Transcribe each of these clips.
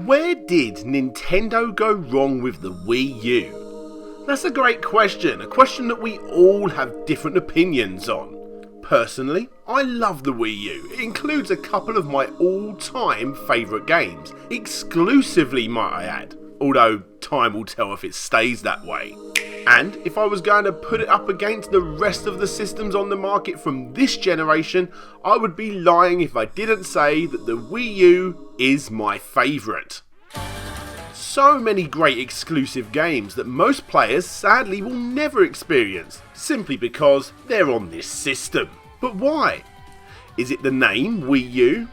Where did Nintendo go wrong with the Wii U? That's a great question, a question that we all have different opinions on. Personally, I love the Wii U. It includes a couple of my all-time favourite games, exclusively might I add, although time will tell if it stays that way. And if I was going to put it up against the rest of the systems on the market from this generation, I would be lying if I didn't say that the Wii U is my favourite. So many great exclusive games that most players sadly will never experience, simply because they're on this system. But why? Is it the name Wii U?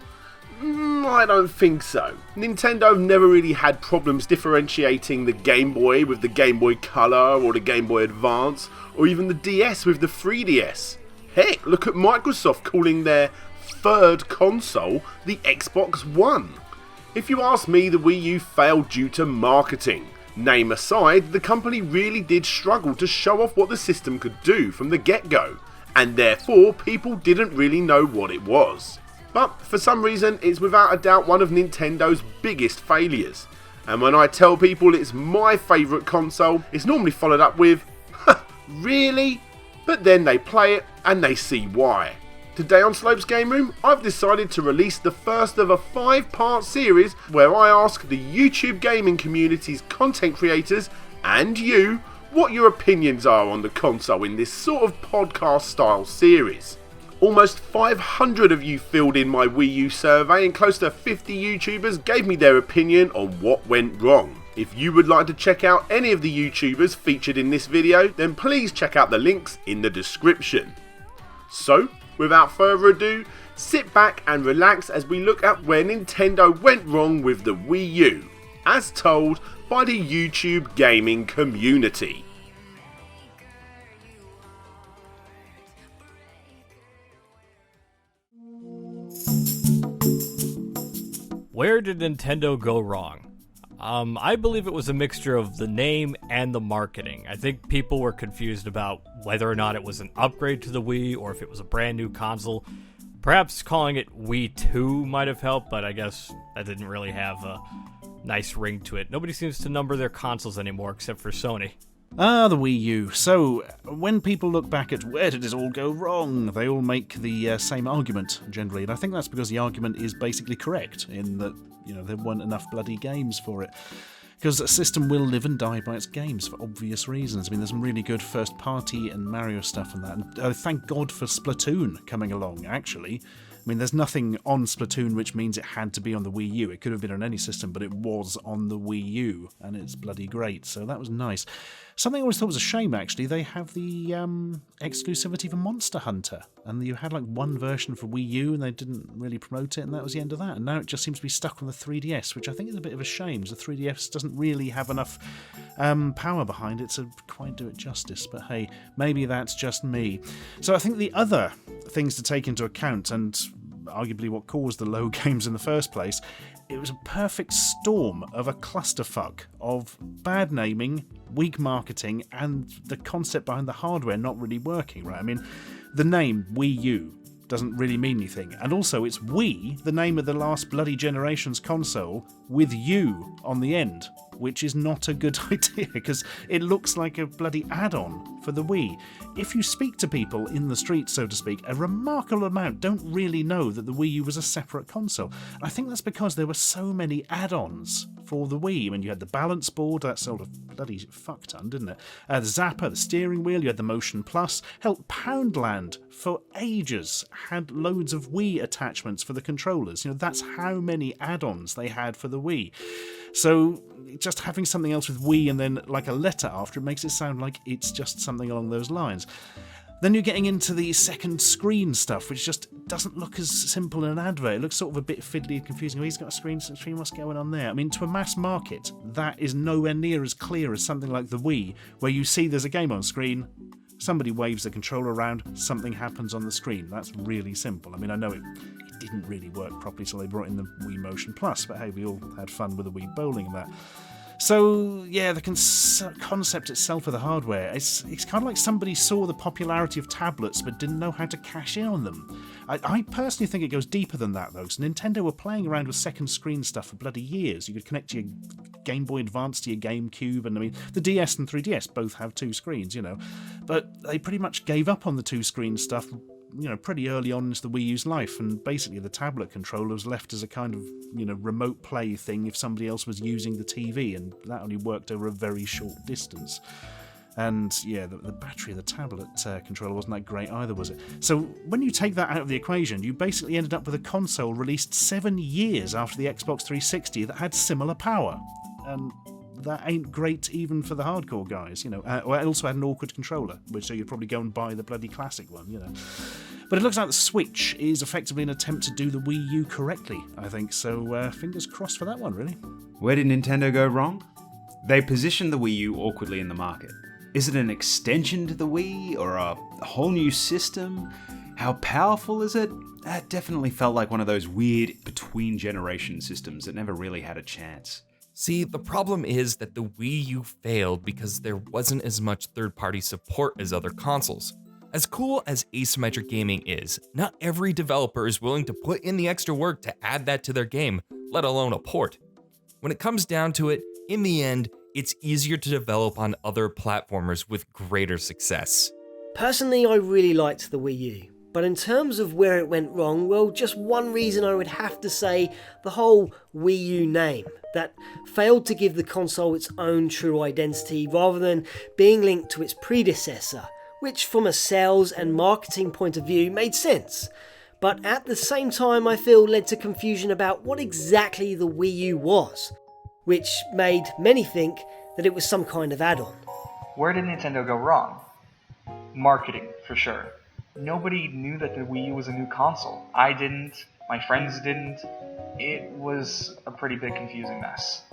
I don't think so. Nintendo never really had problems differentiating the Game Boy with the Game Boy Color or the Game Boy Advance, or even the DS with the 3DS. Heck, look at Microsoft calling their third console the Xbox One. If you ask me, the Wii U failed due to marketing. Name aside, the company really did struggle to show off what the system could do from the get-go, and therefore people didn't really know what it was. But for some reason, it's without a doubt one of Nintendo's biggest failures. And when I tell people it's my favourite console, it's normally followed up with, really? But then they play it and they see why. Today on Slope's Game Room, I've decided to release the first of a 5-part series where I ask the YouTube gaming community's content creators and you what your opinions are on the console in this sort of podcast style series. Almost 500 of you filled in my Wii U survey and close to 50 YouTubers gave me their opinion on what went wrong. If you would like to check out any of the YouTubers featured in this video, then please check out the links in the description. So, without further ado, sit back and relax as we look at where Nintendo went wrong with the Wii U, as told by the YouTube gaming community. Where did Nintendo go wrong? I believe it was a mixture of the name and the marketing. I think people were confused about whether or not it was an upgrade to the Wii or if it was a brand new console. Perhaps calling it Wii 2 might have helped, but I guess that didn't really have a nice ring to it. Nobody seems to number their consoles anymore except for Sony. The Wii U. So, when people look back at where did it all go wrong, they all make the same argument, generally. And I think that's because the argument is basically correct, in that, there weren't enough bloody games for it. Because a system will live and die by its games, for obvious reasons. I mean, there's some really good first-party and Mario stuff and that. And thank God for Splatoon coming along, actually. I mean, there's nothing on Splatoon which means it had to be on the Wii U. It could have been on any system, but it was on the Wii U, and it's bloody great, so that was nice. Something I always thought was a shame, actually, they have the exclusivity for Monster Hunter, and you had like one version for Wii U, and they didn't really promote it, and that was the end of that. And now it just seems to be stuck on the 3DS, which I think is a bit of a shame. The 3DS doesn't really have enough power behind it to quite do it justice, but hey, maybe that's just me. So I think the other things to take into account, and arguably what caused the low games in the first place, it was a perfect storm of a clusterfuck of bad naming, weak marketing, and the concept behind the hardware not really working, right? I mean, the name Wii U doesn't really mean anything. And also, it's Wii, the name of the last bloody generation's console, with U on the end, which is not a good idea, because it looks like a bloody add-on for the Wii. If you speak to people in the street, so to speak, a remarkable amount don't really know that the Wii U was a separate console. I think that's because there were so many add-ons for the Wii. I mean, you had the balance board, that sold a bloody fuck-ton, didn't it? The Zapper, the steering wheel, you had the Motion Plus. Hell, Poundland, for ages, had loads of Wii attachments for the controllers. That's how many add-ons they had for the Wii. So just having something else with Wii and then like a letter after it makes it sound like it's just something along those lines. Then you're getting into the second screen stuff, which just doesn't look as simple in an advert. It looks sort of a bit fiddly and confusing. Oh, he's got a screen, what's going on there? I mean, to a mass market, that is nowhere near as clear as something like the Wii, where you see there's a game on screen, somebody waves the controller around, something happens on the screen. That's really simple. I mean, I know it didn't really work properly, so they brought in the Wii Motion Plus, but hey, we all had fun with the Wii bowling and that. So, yeah, the concept itself of the hardware, it's kind of like somebody saw the popularity of tablets but didn't know how to cash in on them. I personally think it goes deeper than that, though. So Nintendo were playing around with second screen stuff for bloody years. You could connect your Game Boy Advance to your GameCube, and I mean, the DS and 3DS both have two screens, you know. But they pretty much gave up on the two-screen stuff, you know, pretty early on into the Wii U's life, and basically the tablet controller was left as a kind of, you know, remote play thing if somebody else was using the TV, and that only worked over a very short distance. And yeah, the battery of the tablet controller wasn't that great either, was it? So when you take that out of the equation, you basically ended up with a console released 7 years after the Xbox 360 that had similar power. And that ain't great even for the hardcore guys, you know. It also had an awkward controller, so you'd probably go and buy the bloody classic one, you know. But it looks like the Switch is effectively an attempt to do the Wii U correctly, I think. So fingers crossed for that one, really. Where did Nintendo go wrong? They positioned the Wii U awkwardly in the market. Is it an extension to the Wii or a whole new system? How powerful is it? That definitely felt like one of those weird between-generation systems that never really had a chance. See, the problem is that the Wii U failed because there wasn't as much third-party support as other consoles. As cool as asymmetric gaming is, not every developer is willing to put in the extra work to add that to their game, let alone a port. When it comes down to it, in the end, it's easier to develop on other platformers with greater success. Personally, I really liked the Wii U, but in terms of where it went wrong, well, just one reason I would have to say the whole Wii U name, that failed to give the console its own true identity rather than being linked to its predecessor, which from a sales and marketing point of view made sense. But at the same time, I feel led to confusion about what exactly the Wii U was, which made many think that it was some kind of add-on. Where did Nintendo go wrong? Marketing, for sure. Nobody knew that the Wii U was a new console. I didn't, my friends didn't. It was a pretty big confusing mess.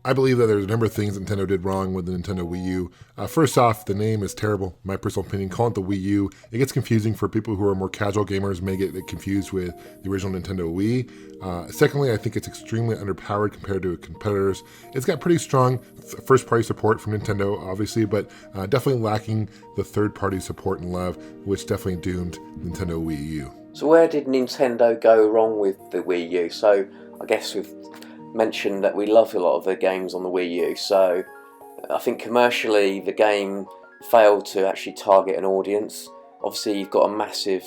I believe that there's a number of things Nintendo did wrong with the Nintendo Wii U. First off, the name is terrible. My personal opinion, call it the Wii U. It gets confusing for people who are more casual gamers, may get confused with the original Nintendo Wii. Secondly, I think it's extremely underpowered compared to competitors. It's got pretty strong first-party support from Nintendo, obviously, but definitely lacking the third-party support and love, which definitely doomed Nintendo Wii U. So where did Nintendo go wrong with the Wii U? So I guess we've mentioned that we love a lot of the games on the Wii U, so I think commercially the game failed to actually target an audience. Obviously you've got a massive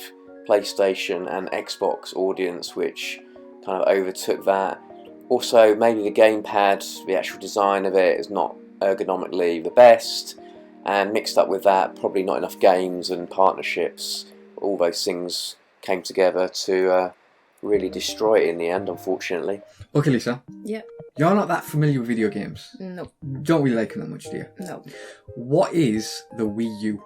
PlayStation and Xbox audience which kind of overtook that. Also maybe the gamepad, the actual design of it is not ergonomically the best, and mixed up with that probably not enough games and partnerships. All those things came together to really destroy it in the end, unfortunately. Okay, Lisa. Yeah. You're not that familiar with video games. No. Don't really like them that much, do you? No. What is the Wii U?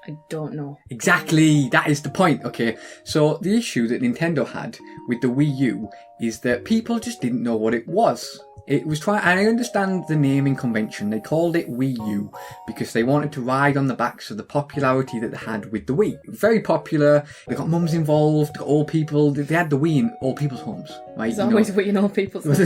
I don't know. Exactly, that is the point. Okay, so the issue that Nintendo had with the Wii U is that people just didn't know what it was. It was trying, and I understand the naming convention. They called it Wii U because they wanted to ride on the backs of the popularity that they had with the Wii. Very popular. They got mums involved, got old people. They had the Wii in old people's homes, right? There's always Wii in old people's homes.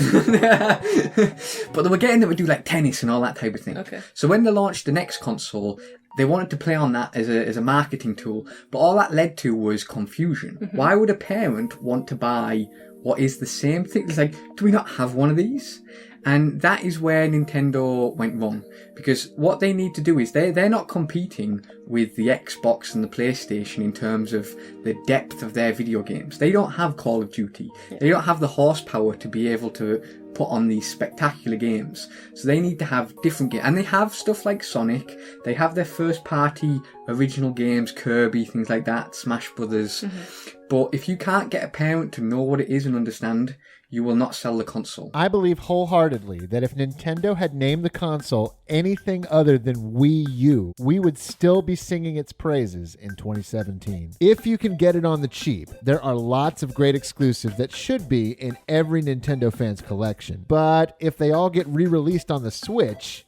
But they were getting them to do like tennis and all that type of thing. Okay. So when they launched the next console, they wanted to play on that as a marketing tool, but all that led to was confusion. Mm-hmm. Why would a parent want to buy what is the same thing? It's like, do we not have one of these? And that is where Nintendo went wrong. Because what they need to do is they're not competing with the Xbox and the PlayStation in terms of the depth of their video games. They don't have Call of Duty. Yeah. They don't have the horsepower to be able to put on these spectacular games. So they need to have different games. And they have stuff like Sonic. They have their first party original games, Kirby, things like that, Smash Brothers. Mm-hmm. But if you can't get a parent to know what it is and understand, you will not sell the console. I believe wholeheartedly that if Nintendo had named the console anything other than Wii U, we would still be singing its praises in 2017. If you can get it on the cheap, there are lots of great exclusives that should be in every Nintendo fan's collection. But if they all get re-released on the Switch,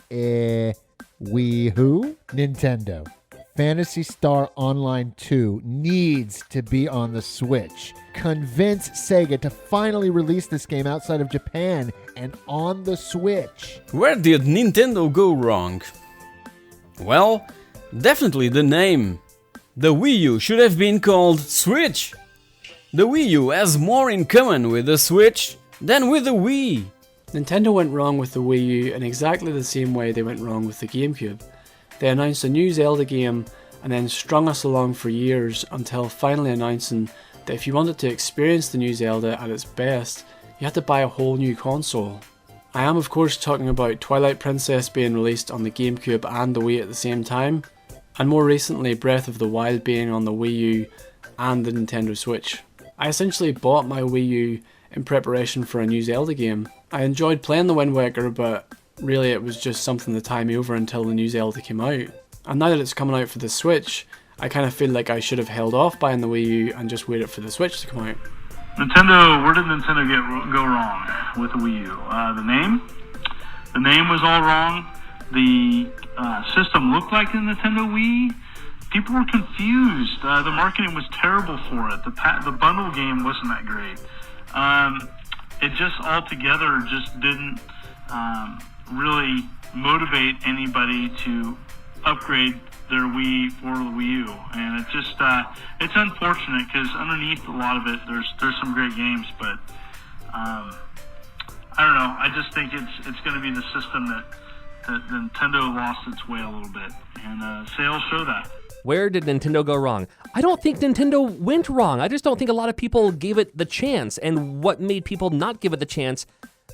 Wii who? Nintendo. Phantasy Star Online 2 needs to be on the Switch. Convince Sega to finally release this game outside of Japan and on the Switch. Where did Nintendo go wrong? Well, definitely the name. The Wii U should have been called Switch. The Wii U has more in common with the Switch than with the Wii. Nintendo went wrong with the Wii U in exactly the same way they went wrong with the GameCube. They announced a new Zelda game and then strung us along for years until finally announcing that if you wanted to experience the new Zelda at its best, you had to buy a whole new console. I am of course talking about Twilight Princess being released on the GameCube and the Wii at the same time, and more recently Breath of the Wild being on the Wii U and the Nintendo Switch. I essentially bought my Wii U in preparation for a new Zelda game. I enjoyed playing the Wind Waker, but really it was just something to tie me over until the new Zelda came out. And now that it's coming out for the Switch, I kind of feel like I should have held off buying the Wii U and just waited for the Switch to come out. Where did Nintendo go wrong with the Wii U? The name was all wrong. The system looked like the Nintendo Wii. People were confused. The marketing was terrible for it. The bundle game wasn't that great. It just altogether just didn't really motivate anybody to upgrade their Wii for the Wii U, and it just it's unfortunate because underneath a lot of it, there's some great games, but I don't know. I just think it's going to be the system that Nintendo lost its way a little bit, and sales show that. Where did Nintendo go wrong? I don't think Nintendo went wrong. I just don't think a lot of people gave it the chance. And what made people not give it the chance,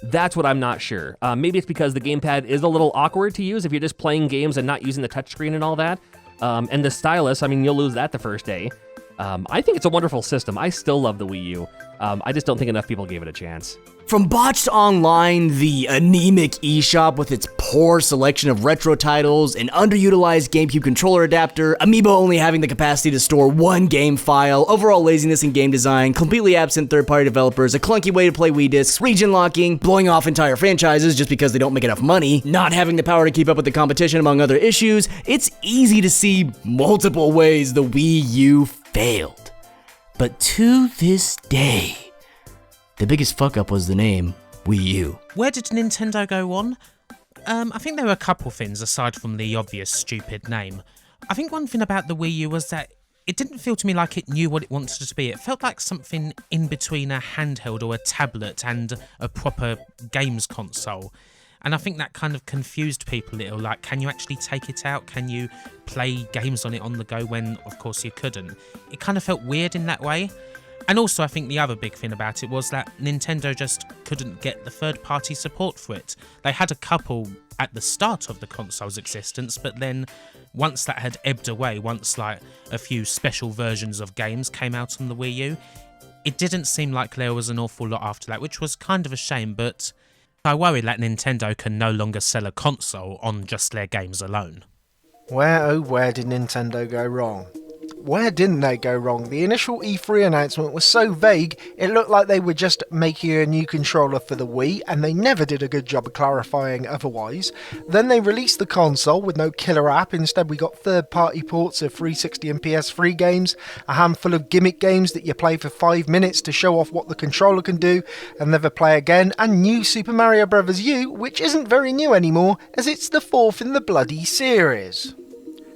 that's what I'm not sure. Maybe it's because the gamepad is a little awkward to use if you're just playing games and not using the touchscreen and all that. And the stylus, I mean, you'll lose that the first day. I think it's a wonderful system. I still love the Wii U. I just don't think enough people gave it a chance. From Botched Online, the anemic eShop with its poor selection of retro titles, an underutilized GameCube controller adapter, Amiibo only having the capacity to store one game file, overall laziness in game design, completely absent third-party developers, a clunky way to play Wii discs, region locking, blowing off entire franchises just because they don't make enough money, not having the power to keep up with the competition, among other issues, it's easy to see multiple ways the Wii U failed. But to this day, the biggest fuck-up was the name Wii U. Where did Nintendo go on? I think there were a couple things aside from the obvious stupid name. I think one thing about the Wii U was that it didn't feel to me like it knew what it wanted to be. It felt like something in between a handheld or a tablet and a proper games console. And I think that kind of confused people a little, like, can you actually take it out? Can you play games on it on the go when, of course, you couldn't? It kind of felt weird in that way. And also, I think the other big thing about it was that Nintendo just couldn't get the third-party support for it. They had a couple at the start of the console's existence, but then once that had ebbed away, once like a few special versions of games came out on the Wii U, it didn't seem like there was an awful lot after that, which was kind of a shame, but I worry that Nintendo can no longer sell a console on just their games alone. Where did Nintendo go wrong? Where didn't they go wrong? The initial E3 announcement was so vague, it looked like they were just making a new controller for the Wii, and they never did a good job of clarifying otherwise. Then they released the console with no killer app. Instead we got third-party ports of 360 and PS3 games, a handful of gimmick games that you play for 5 minutes to show off what the controller can do and never play again, and new Super Mario Bros. U, which isn't very new anymore, as it's the fourth in the bloody series.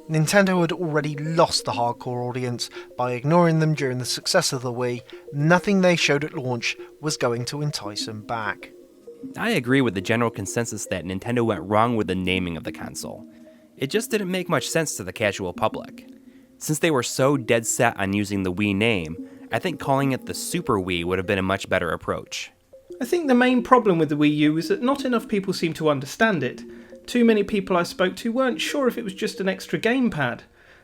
Nintendo had already lost the hardcore audience by ignoring them during the success of the Wii. Nothing they showed at launch was going to entice them back. I agree with the general consensus that Nintendo went wrong with the naming of the console. It just didn't make much sense to the casual public. Since they were so dead set on using the Wii name, I think calling it the Super Wii would have been a much better approach. I think the main problem with the Wii U is that not enough people seem to understand it. Too many people I spoke to weren't sure if it was just an extra gamepad.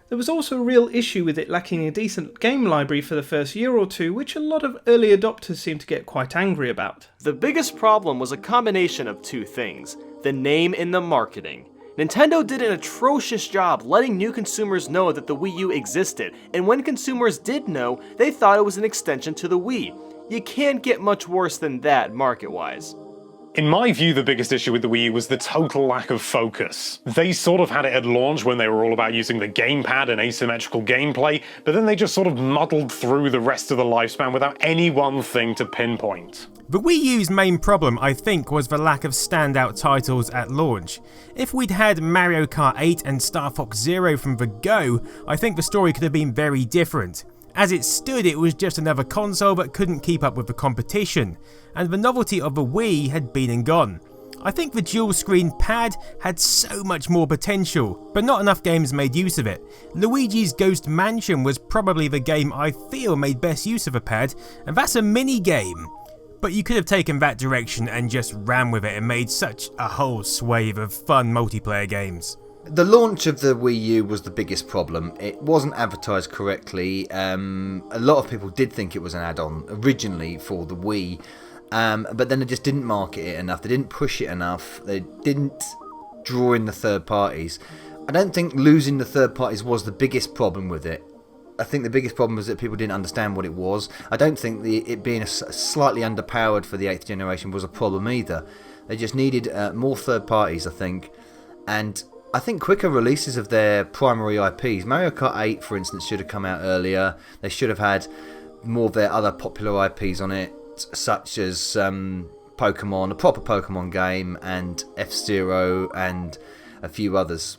There was also a real issue with it lacking a decent game library for the first year or two, which a lot of early adopters seemed to get quite angry about. The biggest problem was a combination of two things: the name and the marketing. Nintendo did an atrocious job letting new consumers know that the Wii U existed, and when consumers did know, they thought it was an extension to the Wii. You can't get much worse than that market-wise. In my view, the biggest issue with the Wii U was the total lack of focus. They sort of had it at launch when they were all about using the gamepad and asymmetrical gameplay, but then they just sort of muddled through the rest of the lifespan without any one thing to pinpoint. The Wii U's main problem, I think, was the lack of standout titles at launch. If we'd had Mario Kart 8 and Star Fox Zero from the go, I think the story could have been very different. As it stood, it was just another console that couldn't keep up with the competition, and the novelty of the Wii had been and gone. I think the dual screen pad had so much more potential, but not enough games made use of it. Luigi's Ghost Mansion was probably the game I feel made best use of a pad, and that's a mini game. But you could have taken that direction and just ran with it and made such a whole swathe of fun multiplayer games. The launch of the Wii U was the biggest problem. It wasn't advertised correctly. A lot of people did think it was an add-on originally for the Wii, but then they just didn't market it enough. They didn't push it enough. They didn't draw in the third parties. I don't think losing the third parties was the biggest problem with it. I think the biggest problem was that people didn't understand what it was. I don't think it being slightly underpowered for the 8th generation was a problem either. They just needed more third parties, I think, and I think quicker releases of their primary IPs. Mario Kart 8, for instance, should have come out earlier. They should have had more of their other popular IPs on it, such as Pokemon, a proper Pokemon game, and F-Zero, and a few others.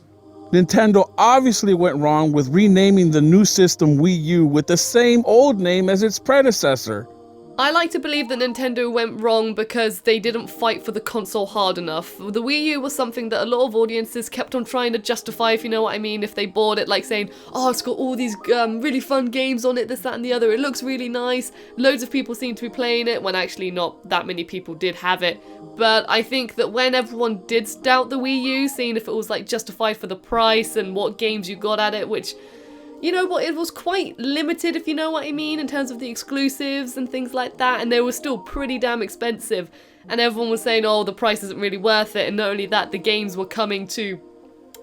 Nintendo obviously went wrong with renaming the new system Wii U with the same old name as its predecessor. I like to believe that Nintendo went wrong because they didn't fight for the console hard enough. The Wii U was something that a lot of audiences kept on trying to justify, if you know what I mean, if they bought it, like saying, oh, it's got all these really fun games on it, this, that and the other, it looks really nice, loads of people seem to be playing it, when actually not that many people did have it. But I think that when everyone did doubt the Wii U, seeing if it was like justified for the price and what games you got at it, which, you know what, it was quite limited, if you know what I mean, in terms of the exclusives and things like that, and they were still pretty damn expensive, and everyone was saying, oh, the price isn't really worth it, and not only that, the games were coming to,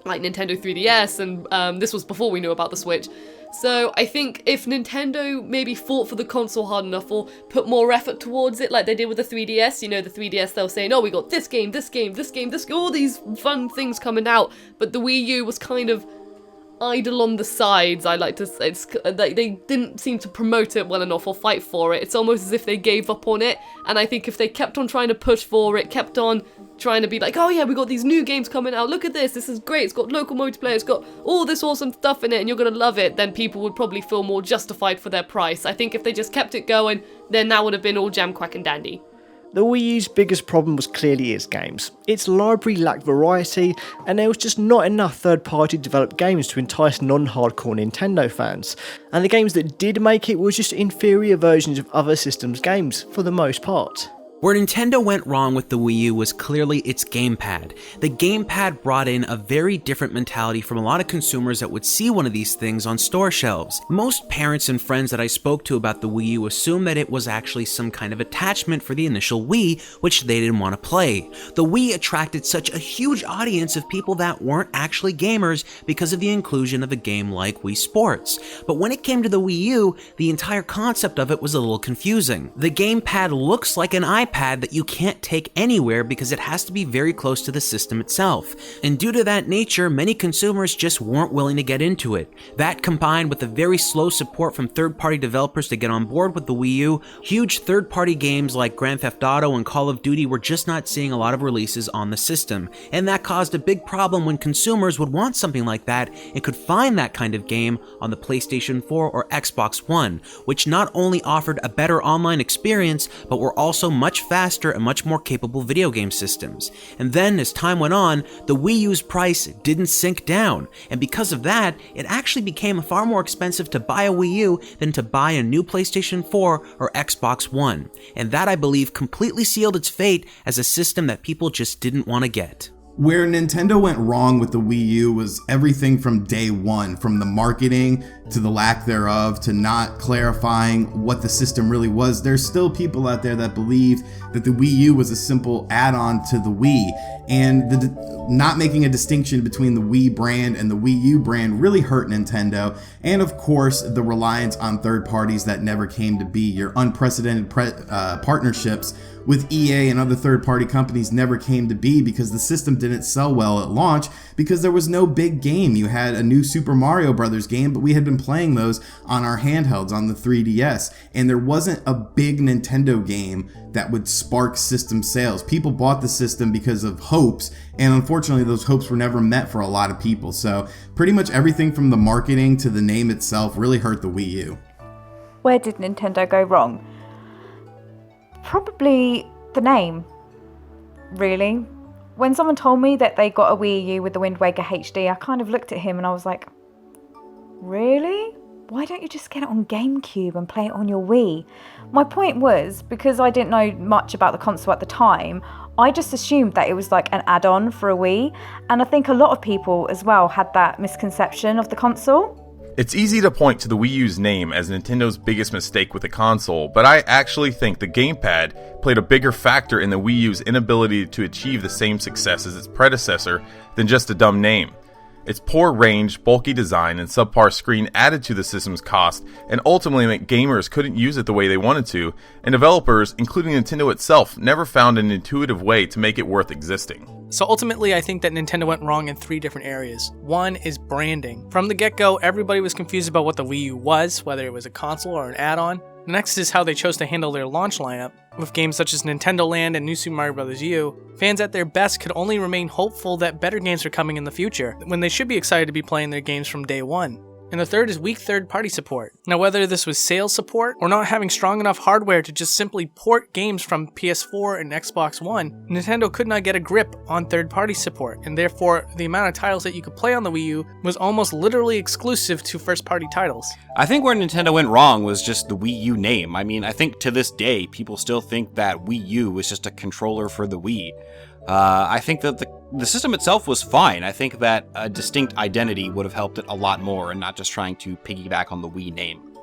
like, Nintendo 3DS, and this was before we knew about the Switch. So I think if Nintendo maybe fought for the console hard enough, or put more effort towards it, like they did with the 3DS, you know, the 3DS, they were saying, oh, we got this game, this game, this game, this game, all these fun things coming out, but the Wii U was kind of idle on the sides. I like to say it's like they didn't seem to promote it well enough or fight for it. It's almost as if they gave up on it, and I think if they kept on trying to push for it, kept on trying to be like, oh yeah, we got these new games coming out, look at this is great, it's got local multiplayer, it's got all this awesome stuff in it and you're gonna love it, then people would probably feel more justified for their price. I think if they just kept it going, then that would have been all jam, quack and dandy. The Wii U's biggest problem was clearly its games. Its library lacked variety, and there was just not enough third-party developed games to entice non-hardcore Nintendo fans. And the games that did make it were just inferior versions of other systems' games, for the most part. Where Nintendo went wrong with the Wii U was clearly its gamepad. The gamepad brought in a very different mentality from a lot of consumers that would see one of these things on store shelves. Most parents and friends that I spoke to about the Wii U assumed that it was actually some kind of attachment for the initial Wii, which they didn't want to play. The Wii attracted such a huge audience of people that weren't actually gamers because of the inclusion of a game like Wii Sports. But when it came to the Wii U, the entire concept of it was a little confusing. The gamepad looks like an iPad that you can't take anywhere because it has to be very close to the system itself. And due to that nature, many consumers just weren't willing to get into it. That combined with the very slow support from third-party developers to get on board with the Wii U, huge third-party games like Grand Theft Auto and Call of Duty were just not seeing a lot of releases on the system. And that caused a big problem when consumers would want something like that and could find that kind of game on the PlayStation 4 or Xbox One, which not only offered a better online experience, but were also much faster and much more capable video game systems. And then, as time went on, the Wii U's price didn't sink down, and because of that, it actually became far more expensive to buy a Wii U than to buy a new PlayStation 4 or Xbox One. And that, I believe, completely sealed its fate as a system that people just didn't want to get. Where Nintendo went wrong with the Wii U was everything from day one, from the marketing to the lack thereof to not clarifying what the system really was. There's still people out there that believe that the Wii U was a simple add-on to the Wii. And not making a distinction between the Wii brand and the Wii U brand really hurt Nintendo. And of course, the reliance on third parties that never came to be. Your unprecedented partnerships with EA and other third-party companies never came to be because the system didn't sell well at launch because there was no big game. You had a new Super Mario Brothers game, but we had been playing those on our handhelds on the 3DS, and there wasn't a big Nintendo game that would spark system sales. People bought the system because of hopes, and unfortunately those hopes were never met for a lot of people. So pretty much everything from the marketing to the name itself really hurt the Wii U. Where did Nintendo go wrong? Probably the name, really. When someone told me that they got a Wii U with the Wind Waker HD, I kind of looked at him and I was like, really? Why don't you just get it on GameCube and play it on your Wii? My point was, because I didn't know much about the console at the time, I just assumed that it was like an add-on for a Wii, and I think a lot of people as well had that misconception of the console. It's easy to point to the Wii U's name as Nintendo's biggest mistake with the console, but I actually think the gamepad played a bigger factor in the Wii U's inability to achieve the same success as its predecessor than just a dumb name. Its poor range, bulky design, and subpar screen added to the system's cost and ultimately meant gamers couldn't use it the way they wanted to, and developers, including Nintendo itself, never found an intuitive way to make it worth existing. So ultimately, I think that Nintendo went wrong in 3 different areas. One is branding. From the get-go, everybody was confused about what the Wii U was, whether it was a console or an add-on. The next is how they chose to handle their launch lineup. With games such as Nintendo Land and New Super Mario Bros. U, fans at their best could only remain hopeful that better games are coming in the future, when they should be excited to be playing their games from day one. And the third is weak third-party support. Now, whether this was sales support or not having strong enough hardware to just simply port games from PS4 and Xbox One, Nintendo could not get a grip on third-party support, and therefore the amount of titles that you could play on the Wii U was almost literally exclusive to first-party titles. I think where Nintendo went wrong was just the Wii U name. I mean, I think to this day, people still think that Wii U was just a controller for the Wii. I think that the system itself was fine. I think that a distinct identity would have helped it a lot more and not just trying to piggyback on the Wii name.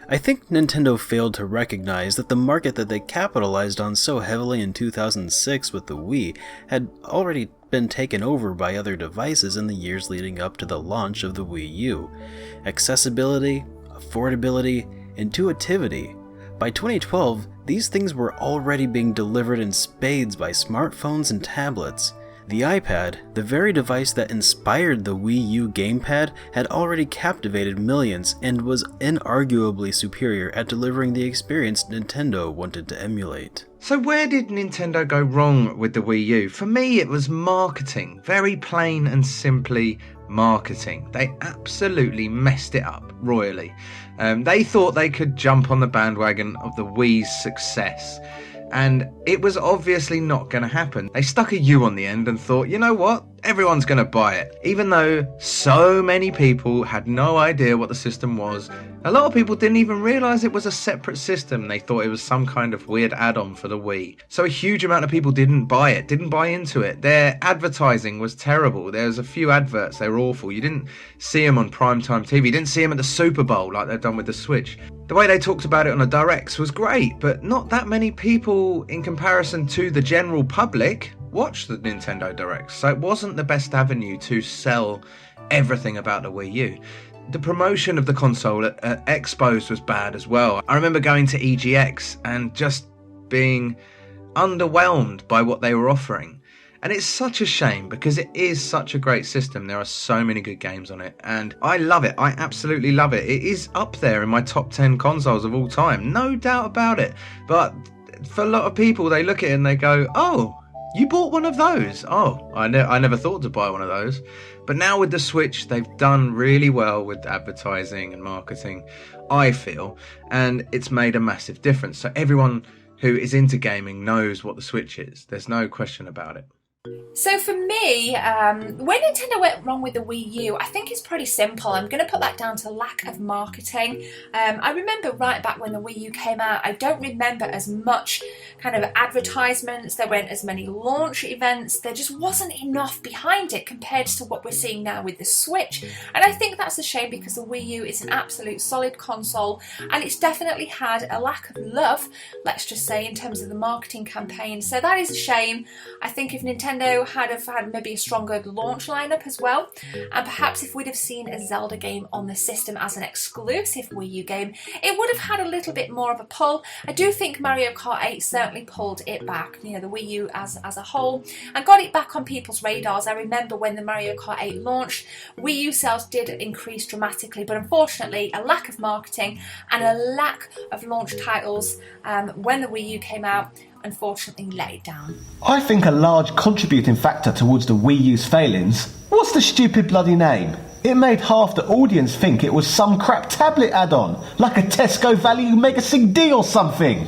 I think Nintendo failed to recognize that the market that they capitalized on so heavily in 2006 with the Wii had already been taken over by other devices in the years leading up to the launch of the Wii U. Accessibility, affordability, intuitivity. By 2012, these things were already being delivered in spades by smartphones and tablets. The iPad, the very device that inspired the Wii U gamepad, had already captivated millions and was inarguably superior at delivering the experience Nintendo wanted to emulate. So where did Nintendo go wrong with the Wii U? For me, it was marketing. Very plain and simply marketing. They absolutely messed it up royally. They thought they could jump on the bandwagon of the Wii's success, and it was obviously not going to happen. They stuck a U on the end and thought, you know what? Everyone's going to buy it. Even though so many people had no idea what the system was. A lot of people didn't even realise it was a separate system. They thought it was some kind of weird add-on for the Wii. So a huge amount of people didn't buy it, didn't buy into it. Their advertising was terrible. There was a few adverts, they were awful. You didn't see them on primetime TV. You didn't see them at the Super Bowl like they've done with the Switch. The way they talked about it on the Directs was great, but not that many people in comparison to the general public watched the Nintendo Directs, so it wasn't the best avenue to sell everything about the Wii U. The promotion of the console at Expos was bad as well. I remember going to EGX and just being underwhelmed by what they were offering. And it's such a shame because it is such a great system. There are so many good games on it and I love it. I absolutely love it. It is up there in my top 10 consoles of all time, no doubt about it. But for a lot of people, they look at it and they go, oh, you bought one of those? Oh, I never thought to buy one of those. But now with the Switch, they've done really well with advertising and marketing, I feel, and it's made a massive difference. So everyone who is into gaming knows what the Switch is. There's no question about it. So for me, where Nintendo went wrong with the Wii U, I think it's pretty simple. I'm going to put that down to lack of marketing. I remember right back when the Wii U came out, I don't remember as much kind of advertisements, there weren't as many launch events, there just wasn't enough behind it compared to what we're seeing now with the Switch. And I think that's a shame because the Wii U is an absolute solid console, and it's definitely had a lack of love, let's just say, in terms of the marketing campaign. So that is a shame. I think if Nintendo had had maybe a stronger launch lineup as well, and perhaps if we'd have seen a Zelda game on the system as an exclusive Wii U game, it would have had a little bit more of a pull. I do think Mario Kart 8 certainly pulled it back, you know, the Wii U as a whole, and got it back on people's radars. I remember when the Mario Kart 8 launched, Wii U sales did increase dramatically, but unfortunately a lack of marketing and a lack of launch titles when the Wii U came out unfortunately let it down. I think a large contributing factor towards the Wii U's failings was the stupid bloody name. It made half the audience think it was some crap tablet add-on, like a Tesco Value Mega CD or something.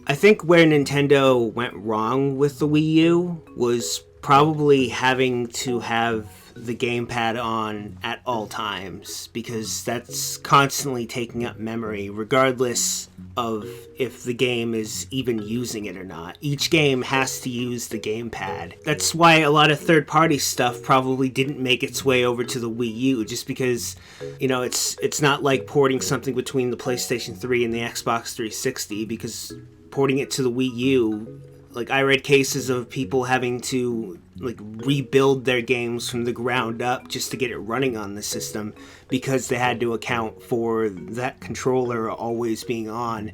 I think where Nintendo went wrong with the Wii U was probably having to have the gamepad on at all times, because that's constantly taking up memory regardless of if the game is even using it or not. Each game has to use the gamepad. That's why a lot of third-party stuff probably didn't make its way over to the Wii U, just because, you know, it's not like porting something between the PlayStation 3 and the Xbox 360, because porting it to the Wii U, like, I read cases of people having to, like, rebuild their games from the ground up just to get it running on the system, because they had to account for that controller always being on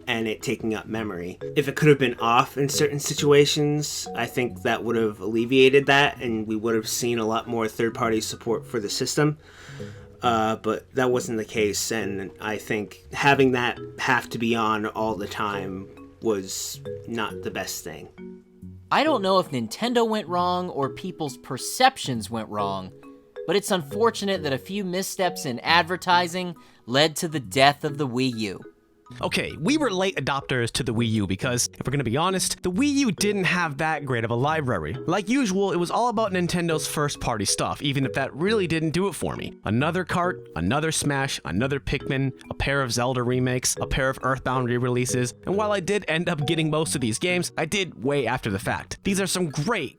and it taking up memory. If it could have been off in certain situations, I think that would have alleviated that, and we would have seen a lot more third-party support for the system. But that wasn't the case, and I think having that have to be on all the time was not the best thing. I don't know if Nintendo went wrong or people's perceptions went wrong, but it's unfortunate that a few missteps in advertising led to the death of the Wii U. Okay, we were late adopters to the Wii U because, if we're gonna be honest, the Wii U didn't have that great of a library. Like usual, it was all about Nintendo's first-party stuff, even if that really didn't do it for me. Another Kart, another Smash, another Pikmin, a pair of Zelda remakes, a pair of Earthbound re-releases, and while I did end up getting most of these games, I did way after the fact. These are some great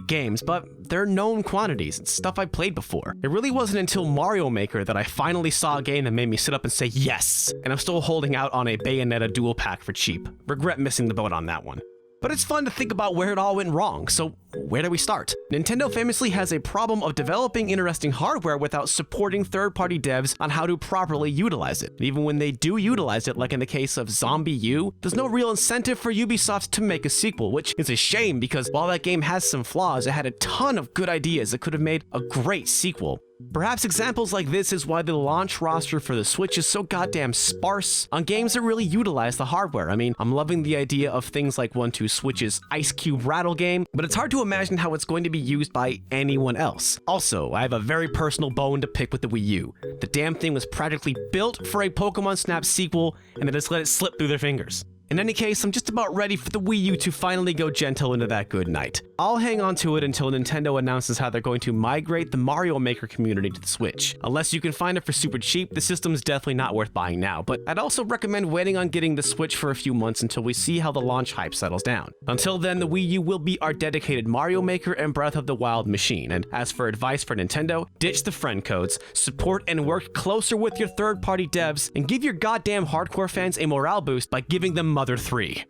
games, but they're known quantities. It's stuff I played before. It really wasn't until Mario Maker that I finally saw a game that made me sit up and say yes, and I'm still holding out on a Bayonetta dual pack for cheap. Regret missing the boat on that one. But it's fun to think about where it all went wrong, so where do we start? Nintendo famously has a problem of developing interesting hardware without supporting third-party devs on how to properly utilize it. And even when they do utilize it, like in the case of Zombie U, there's no real incentive for Ubisoft to make a sequel, which is a shame because while that game has some flaws, it had a ton of good ideas that could have made a great sequel. Perhaps examples like this is why the launch roster for the Switch is so goddamn sparse on games that really utilize the hardware. I mean, I'm loving the idea of things like 1-2-Switch's Ice Cube Rattle game, but it's hard to imagine how it's going to be used by anyone else. Also, I have a very personal bone to pick with the Wii U. The damn thing was practically built for a Pokemon Snap sequel, and they just let it slip through their fingers. In any case, I'm just about ready for the Wii U to finally go gentle into that good night. I'll hang on to it until Nintendo announces how they're going to migrate the Mario Maker community to the Switch. Unless you can find it for super cheap, the system's definitely not worth buying now, but I'd also recommend waiting on getting the Switch for a few months until we see how the launch hype settles down. Until then, the Wii U will be our dedicated Mario Maker and Breath of the Wild machine, and as for advice for Nintendo, ditch the friend codes, support and work closer with your third-party devs, and give your goddamn hardcore fans a morale boost by giving them Mother 3.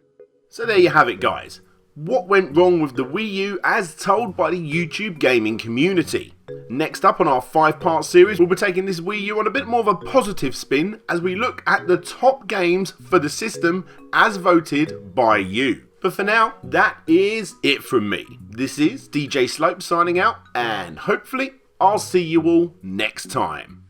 So there you have it, guys. What went wrong with the Wii U as told by the YouTube gaming community? Next up on our 5-part series, we'll be taking this Wii U on a bit more of a positive spin as we look at the top games for the system as voted by you. But for now, that is it from me. This is DJ Slope signing out, and hopefully I'll see you all next time.